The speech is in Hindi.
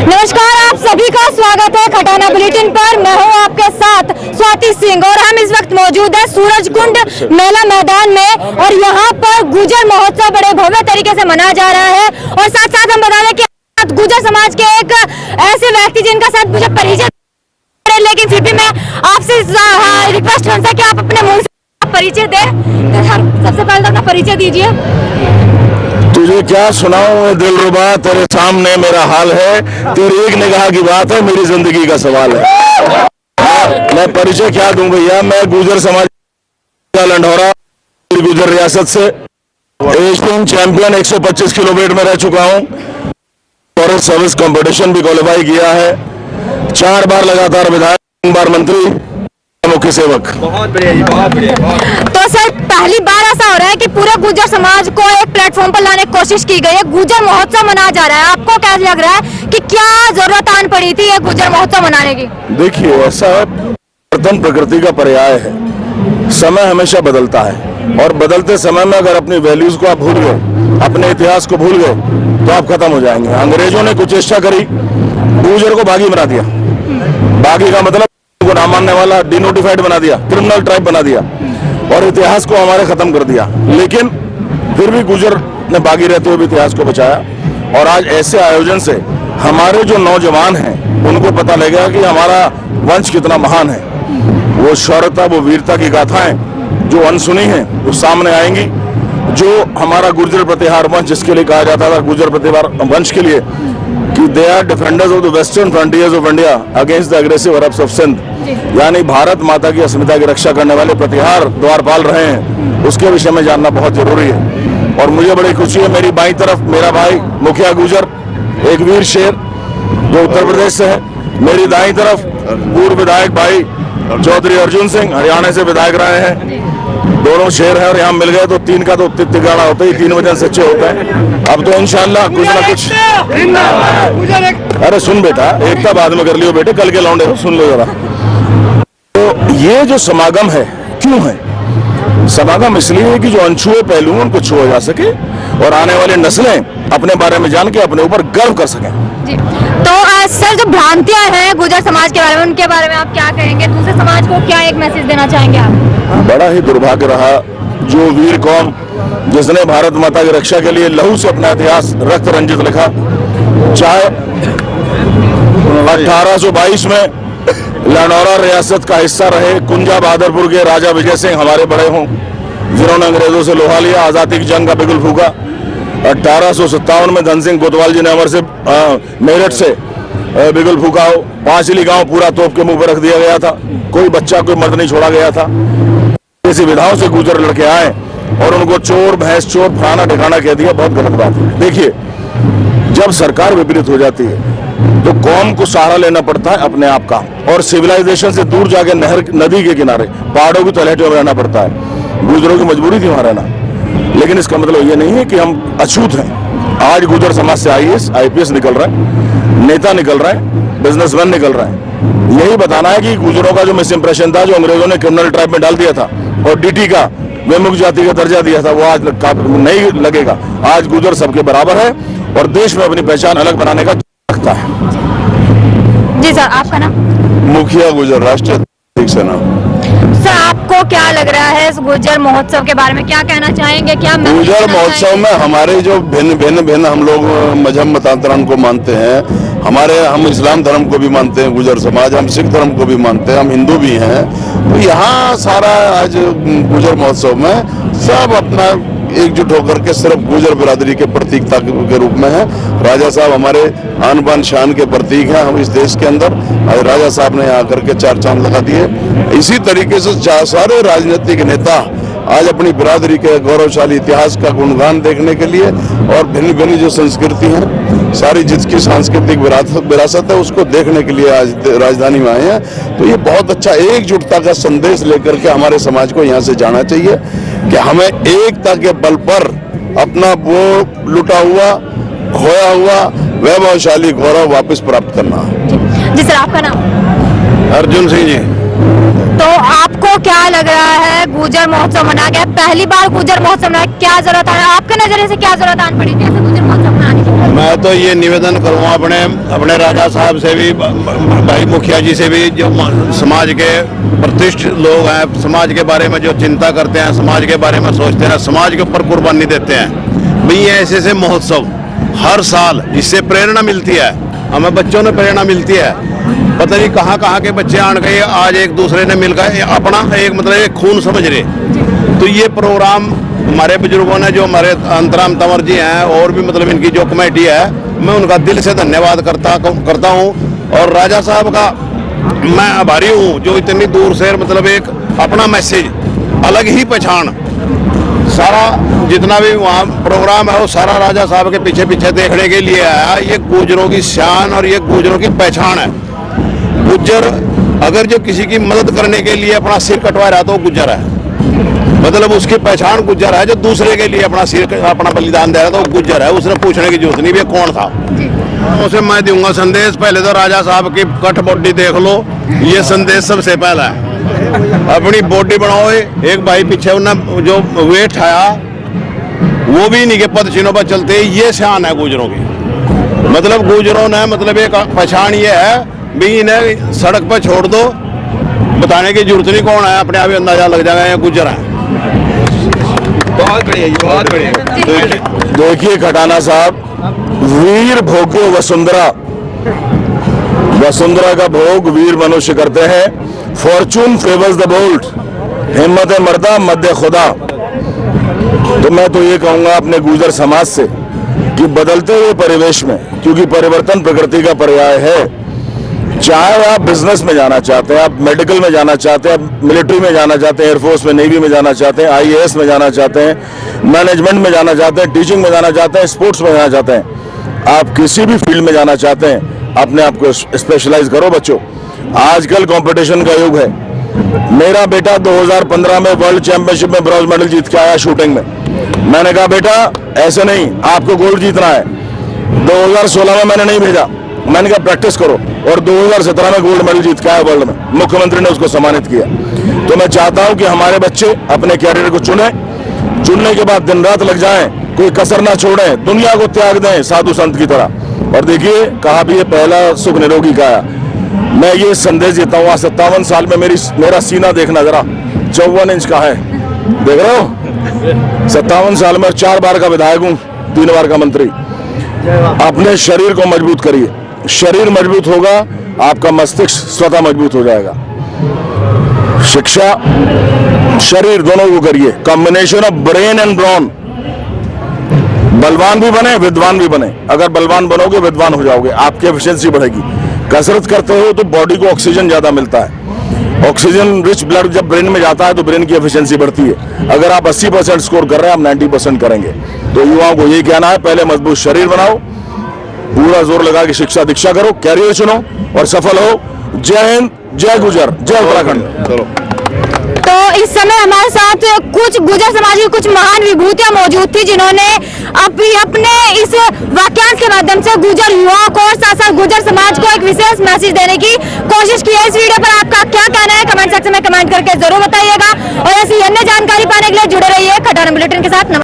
नमस्कार, आप सभी का स्वागत है खटाना बुलेटिन पर। मैं हूं आपके साथ स्वाति सिंह और हम इस वक्त मौजूद है सूरज कुंड मेला मैदान में और यहां पर गुजर महोत्सव बड़े भव्य तरीके से मनाया जा रहा है। और साथ साथ हम बता दें कि गुजर समाज के एक ऐसे व्यक्ति जिनका साथ मुझे परिचय, लेकिन फिर भी मैं आपसे रिक्वेस्ट करता कि आप अपने मुंह से परिचय दें। सबसे पहले तो अपना परिचय दीजिए। तुझे क्या सुनाऊं दिलरुबा, तेरे सामने मेरा हाल है, तेरी एक निगाह की बात है, मेरी जिंदगी का सवाल है। मैं परिचय क्या दूं भैया, मैं गुजर समाज का लंढौरा गुजर रियासत से एशियन चैंपियन 125 किलो वेट में रह चुका हूं। फॉरेस्ट सर्विस कंपटीशन भी क्वालिफाई किया है, 4 बार लगातार विधायक, 3 बार मंत्री, मुख्य सेवक। बहुत बढ़िया जी, बहुत बढ़िया। तो सर, पहली बार ऐसा हो रहा है कि पूरे गुजर समाज को एक प्लेटफॉर्म पर लाने की कोशिश की गई है, गुजर महोत्सव मनाया जा रहा है। आपको क्या लग रहा है कि क्या जरूरत आन पड़ी थी ये गुजर महोत्सव मनाने की? देखिए, ऐसा परिवर्तन प्रकृति का पर्याय है। समय हमेशा बदलता है और बदलते समय में अगर अपनी वैल्यूज को आप भूल गए, अपने इतिहास को भूल गए, तो आप खत्म हो जाएंगे। अंग्रेजों ने कुछ चेष्टा करी, गुजर को बागी बना दिया। बागी का मतलब को ना मानने वाला, डिनोटिफाइड बना दिया, क्रिमिनल ट्राइब बना दिया और इतिहास को हमारे खत्म कर दिया। लेकिन फिर भी गुजर ने बागी रहते हुए भी इतिहास को बचाया। और आज ऐसे आयोजन से हमारे जो नौजवान हैं उनको पता लगेगा कि हमारा वंश कितना महान है। वो शौर्यता, वो वीरता की गाथाएं जो अनसुनी हैं वो सामने आएंगी। जो हमारा गुर्जर प्रतिहार वंश, जिसके लिए कहा जाता था गुर्जर प्रतिहार वंश के लिए कि they are defenders of the western frontiers of India against the aggressive Arabs of Sindh, यानी भारत माता की अस्मिता की रक्षा करने वाले प्रतिहार द्वारपाल रहे हैं, उसके विषय में जानना बहुत जरूरी है। और मुझे बड़ी खुशी है, मेरी बाईं तरफ मेरा भाई मुखिया गुजर, एक वीर शेर जो उत्तर प्रदेश से है। मेरी दाईं तरफ पूर्व विधायक भाई चौधरी अर्जुन सिंह, हरियाणा से विधायक रहे हैं। दोनों शेर हैं और यहाँ मिल गए तो 3 का तो तिगाड़ा होता ही, 3 वजन सच्चे होते हैं। अब तो इंशाल्लाह कुछ ना कुछ। अरे सुन बेटा, एकता बाद में कर लियो बेटे, कल के लौंडे हो, सुन लो जरा। तो ये जो समागम है, क्यों है समागम? इसलिए है कि जो अनछुए पहलू हैं उनको छुआ जा सके और आने वाली नस्लें अपने बारे में जान के अपने ऊपर गर्व कर सकें। जी। तो सर, जो भ्रांतियां हैं गुजर समाज के बारे में, उनके बारे में आप क्या कहेंगे? दूसरे समाज को क्या एक मैसेज देना चाहेंगे आप? बड़ा ही दुर्भाग्य रहा जो वीर कौम जिसने भारत माता की रक्षा के लिए लहू से अपना इतिहास रक्त रंजित लिखा, चाहे 1822 में लंढौरा रियासत का हिस्सा रहे कुंजा बहादुरपुर के राजा विजय सिंह हमारे बड़े हों, जिन्होंने अंग्रेजों से लोहा लिया, आजादी की जंग का बिगुल फूका। 1857 में धन सिंह कोतवाल जी ने अमर से मेरठ से बिगुल फूका हो। पांचली गांव पूरा तोप के मुंह पर रख दिया गया था, कोई बच्चा कोई मर्द नहीं छोड़ा गया था। ऐसी विधाओं से गुजर लड़के आए और उनको चोर, भैंस चोर, फलाना ठिकाना कह दिया। बहुत गलत बात है। देखिए, जब सरकार विपरीत हो जाती है तो कौम को सहारा लेना पड़ता है अपने आप का, और सिविलाइजेशन से दूर जाके नहर, नदी के किनारे, पहाड़ों की तलहटियों में रहना पड़ता है। गुजरों की मजबूरी थी वहां रहना, लेकिन इसका मतलब ये नहीं है कि हम अछूत हैं। आज गुजर समाज से IAS, IPS निकल रहे हैं, नेता निकल रहे हैं, बिजनेसमैन निकल रहे हैं। यही बताना है कि गुजरों का जो मिस इंप्रेशन था, जो अंग्रेजों ने क्रिमिनल ट्राइब में डाल दिया था और DT का विमुक्त जाति का दर्जा दिया था, वो आज नहीं लगेगा। आज गुजर सबके बराबर है और देश में अपनी पहचान अलग बनाने का रखता है। जी सर, आपका नाम? मुखिया गुजर, राष्ट्रीय अध्यक्ष सेना। सर, आपको क्या लग रहा है इस गुजर महोत्सव के बारे में? क्या कहना चाहेंगे? क्या गुजर महोत्सव में हमारे जो भिन्न हम लोग मजहब मतांतरण को मानते हैं, हम इस्लाम धर्म को भी मानते हैं, गुजर समाज, हम सिख धर्म को भी मानते हैं, हम हिंदू भी हैं। तो यहाँ सारा आज गुजर महोत्सव में सब अपना एकजुट होकर के सिर्फ गुजर बिरादरी के प्रतीकता के रूप में है। राजा साहब हमारे आन बान शान के प्रतीक हैं हम इस देश के अंदर। आज राजा साहब ने यहाँ करके 4 चांद लगा दिए। इसी तरीके से सारे राजनीतिक नेता आज अपनी बिरादरी के गौरवशाली इतिहास का गुणगान देखने के लिए और भिन्न भिन्न जो संस्कृति है, सारी जिसकी सांस्कृतिक विरासत है, उसको देखने के लिए आज राजधानी में आए हैं। तो ये बहुत अच्छा एकजुटता का संदेश लेकर के हमारे समाज को यहाँ से जाना चाहिए कि हमें एकता के बल पर अपना वो लुटा हुआ, खोया हुआ वैभवशाली गौरव वापस प्राप्त करना है। जी सर, आपका नाम? अर्जुन सिंह जी। तो आपको क्या लग रहा है, गुजर महोत्सव मना गया, पहली बार गुजर महोत्सव मना, क्या जरूरत है आपके नजरिए से? क्या जरूरत आन पड़ी थी गुजर महोत्सव मनाने की? मैं तो ये निवेदन करूँगा अपने राजा साहब से भी, भाई मुखिया जी से भी, जो समाज के प्रतिष्ठित लोग हैं, समाज के बारे में जो चिंता करते हैं, समाज के बारे में सोचते हैं, समाज के ऊपर कुर्बानी देते हैं। भाई ये ऐसे महोत्सव हर साल, इससे प्रेरणा मिलती है, हमें बच्चों ने प्रेरणा मिलती है। पता नहीं कहाँ कहाँ के बच्चे आन गए, आज एक दूसरे ने मिलकर अपना एक मतलब एक खून समझ रहे। तो ये प्रोग्राम हमारे बुजुर्गों ने, जो हमारे अंतराम तंवर जी हैं और भी मतलब इनकी जो कमेटी है, मैं उनका दिल से धन्यवाद करता हूँ। और राजा साहब का मैं आभारी हूँ, जो इतनी दूर से मतलब एक अपना मैसेज, अलग ही पहचान, सारा जितना भी वहाँ प्रोग्राम है वो सारा राजा साहब के पीछे पीछे देखने के लिए आया। ये गुजरों की शान और ये गुजरों की पहचान है। गुज्जर अगर जो किसी की मदद करने के लिए अपना सिर कटवा रहा तो वो गुज्जर है, मतलब उसकी पहचान गुज्जर है। जो दूसरे के लिए अपना बलिदान दे रहा था वो गुज्जर है, उसने पूछने की जरूरत नहीं भी कौन था। उसे मैं दूंगा संदेश, पहले तो राजा साहब की कट बॉडी देख लो, ये संदेश सबसे पहला है। अपनी बॉडी बनाओ। एक भाई पीछे उन्हें जो वेट आया वो भी नहीं के पदचिन्हों पर चलते, ये शान है गुजरों की। मतलब गुजरों ने मतलब एक पहचान ये है भी, इन्हें सड़क पर छोड़ दो, बताने की जरूरत नहीं कौन है, अपने आप ही अंदाजा लग जाएगा ये गुजर है। बहुत बढ़िया, बहुत बढ़िया। देखिए खटाना साहब, वीर भोग्यो वसुंधरा, वसुंधरा का भोग वीर मनुष्य करते हैं। फॉर्चून फेवर्स द बोल्ड, हिम्मत मर्दा मध्य खुदा। तो मैं तो ये कहूंगा अपने गुजर समाज से कि बदलते हुए परिवेश में, क्योंकि परिवर्तन प्रकृति का पर्याय है, चाहे आप बिजनेस में जाना चाहते हैं, आप मेडिकल में जाना चाहते हैं, आप मिलिट्री में जाना चाहते हैं, एयरफोर्स में, नेवी में जाना चाहते हैं, IAS में जाना चाहते हैं, मैनेजमेंट में जाना चाहते हैं, टीचिंग में जाना चाहते हैं, स्पोर्ट्स में जाना चाहते हैं, आप किसी भी फील्ड में जाना चाहते हैं, अपने आप को स्पेशलाइज करो बच्चों। आजकल कंपटीशन का युग है। मेरा बेटा 2015 में वर्ल्ड चैंपियनशिप में ब्रॉन्ज मेडल जीत के आया शूटिंग में। मैंने कहा बेटा ऐसे नहीं, आपको गोल्ड जीतना है। 2016 में मैंने नहीं भेजा, मैंने कहा प्रैक्टिस करो, और 2017 में गोल्ड मेडल जीत के आया वर्ल्ड में। मुख्यमंत्री ने उसको सम्मानित किया। तो मैं चाहता हूं कि हमारे बच्चे अपने कैरियर को चुनने के बाद दिन रात लग जाएं, कोई कसर ना छोड़ें, दुनिया को त्याग दें साधु संत की तरह। और देखिए कहा भी ये पहला सुख निरोगी का आया। मैं ये संदेश देता हूँ, 57 साल में मेरा सीना देखना जरा, 54 इंच का है, देख रहे हो। 57 साल में 4 बार का विधायक हूँ, 3 बार का मंत्री। अपने शरीर को मजबूत करिए, शरीर मजबूत होगा, आपका मस्तिष्क स्वतः मजबूत हो जाएगा। शिक्षा शरीर दोनों को करिए, combination of brain and bronze. बलवान भी बने, विद्वान भी बने। अगर बलवान बनोगे, विद्वान हो जाओगे, आपकी एफिशिएंसी बढ़ेगी। कसरत करते हो तो बॉडी को ऑक्सीजन ज्यादा मिलता है। ऑक्सीजन रिच ब्लड जब ब्रेन में जाता है तो ब्रेन की एफिशिएंसी बढ़ती है। अगर आप 80% स्कोर कर रहे हैं, आप 90% करेंगे। तो युवाओं को यही कहना है, पहले मजबूत शरीर बनाओ, पूरा जोर लगा के शिक्षा दीक्षा करो, कैरियर चुनो और सफल हो। जय हिंद, जय गुजर, जय उत्तराखंड। तो इस समय हमारे साथ कुछ गुजर समाज की कुछ महान विभूतियां मौजूद थी, जिन्होंने अपने इस वाक्यांश के माध्यम से गुजर युवाओं को और साथ साथ गुजर समाज को एक विशेष मैसेज देने की कोशिश की है। इस वीडियो पर आपका क्या कहना है कमेंट सेक्शन में कमेंट करके जरूर बताइएगा। और ऐसी अन्य जानकारी पाने के लिए जुड़े रहिए खटाना बुलेटिन के साथ।